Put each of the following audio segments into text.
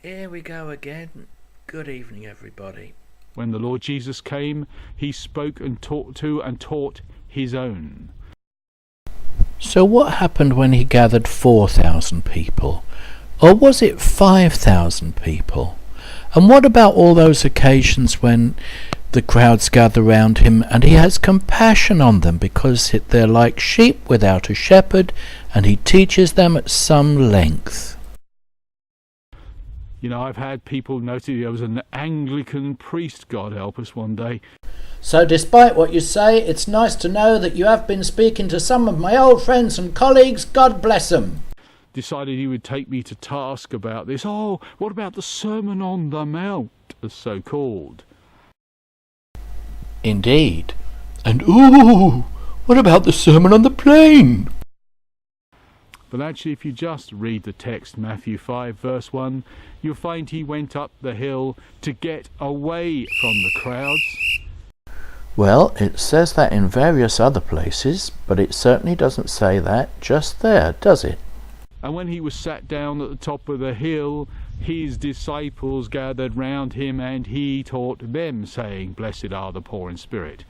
Here we go again. Good evening, everybody. When the Lord Jesus came, he spoke and taught to and taught his own. So what happened when he gathered 4,000 people? Or was it 5,000 people? And what about all those occasions when the crowds gather round him and he has compassion on them because they're like sheep without a shepherd, and he teaches them at some length? You know, I've had people notice there was an Anglican priest, God help us, one day. So despite what you say, it's nice to know that you have been speaking to some of my old friends and colleagues. God bless them. Decided he would take me to task about this. Oh, what about the Sermon on the Mount, as so called? Indeed. And ooh, what about the Sermon on the Plain? But actually, if you just read the text, Matthew 5 verse 1, you'll find he went up the hill to get away from the crowds. Well, it says that in various other places, but it certainly doesn't say that just there, does it? And when he was sat down at the top of the hill, his disciples gathered round him, and he taught them, saying, Blessed are the poor in spirit.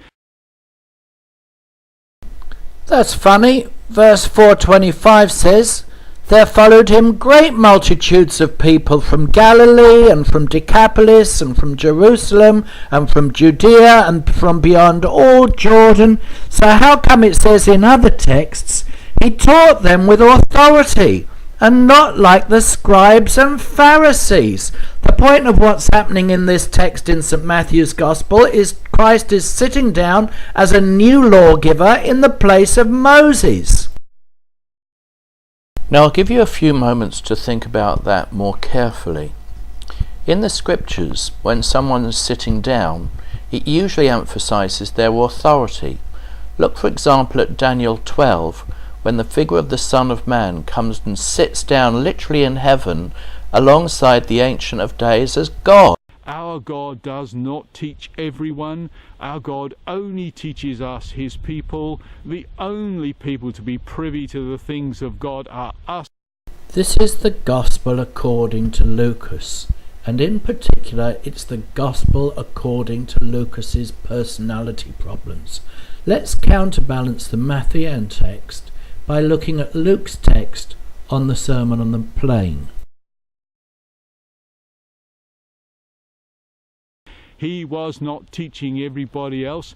That's funny. Verse 425 says, There followed him great multitudes of people from Galilee and from Decapolis and from Jerusalem and from Judea and from beyond all Jordan. So how come it says in other texts, he taught them with authority and not like the scribes and Pharisees? The point of what's happening in this text in St. Matthew's Gospel is Christ is sitting down as a new lawgiver in the place of Moses. Now I'll give you a few moments to think about that more carefully. In the scriptures, when someone is sitting down, it usually emphasizes their authority. Look for example at Daniel 12, when the figure of the Son of Man comes and sits down literally in heaven alongside the Ancient of Days as God. Our God does not teach everyone. Our God only teaches us, his people. The only people to be privy to the things of God are us. This is the Gospel according to Lucas, and in particular it's the Gospel according to Lucas's personality problems. Let's counterbalance the Matthean text by looking at Luke's text on the Sermon on the Plain. He was not teaching everybody else.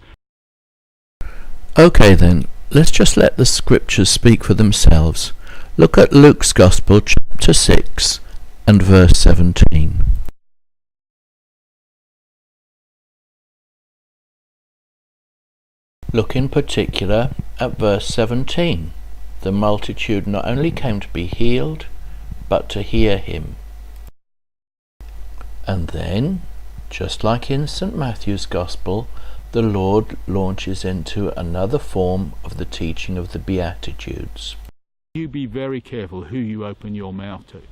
Okay then, let's just let the scriptures speak for themselves. Look at Luke's Gospel chapter 6 and verse 17. Look in particular at verse 17. The multitude not only came to be healed, but to hear him. And then, just like in St. Matthew's Gospel, the Lord launches into another form of the teaching of the Beatitudes. You be very careful who you open your mouth to.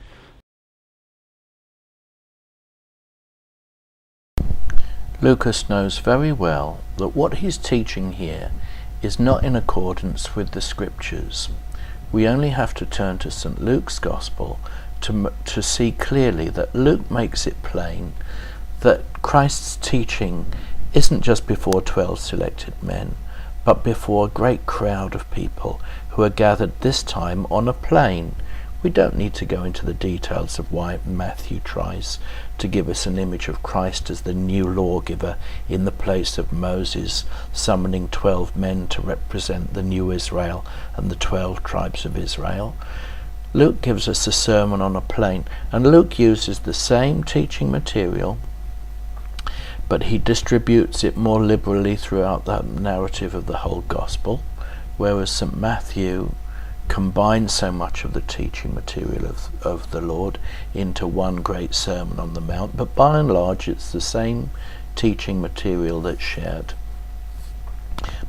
Lucas knows very well that what he's teaching here is not in accordance with the scriptures. We only have to turn to St. Luke's Gospel to see clearly that Luke makes it plain that Christ's teaching isn't just before 12 selected men, but before a great crowd of people who are gathered this time on a plain. We don't need to go into the details of why Matthew tries to give us an image of Christ as the new lawgiver in the place of Moses, summoning 12 men to represent the new Israel and the 12 tribes of Israel. Luke gives us a sermon on a plain, and Luke uses the same teaching material, but he distributes it more liberally throughout the narrative of the whole Gospel, whereas St. Matthew combines so much of the teaching material of the Lord into one great Sermon on the Mount, but by and large it's the same teaching material that's shared.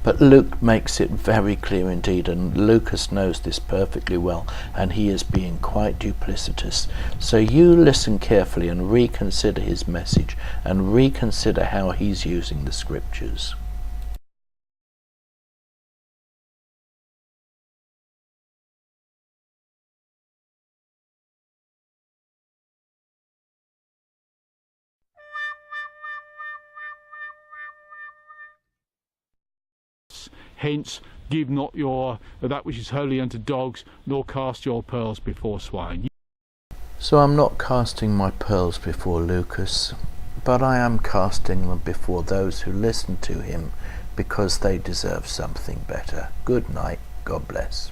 But Luke makes it very clear indeed, and Lucas knows this perfectly well, and he is being quite duplicitous. So you listen carefully and reconsider his message, and reconsider how he's using the scriptures. Hence, give not your that which is holy unto dogs, nor cast your pearls before swine. So I'm not casting my pearls before Lucas, but I am casting them before those who listen to him, because they deserve something better. Good night. God bless.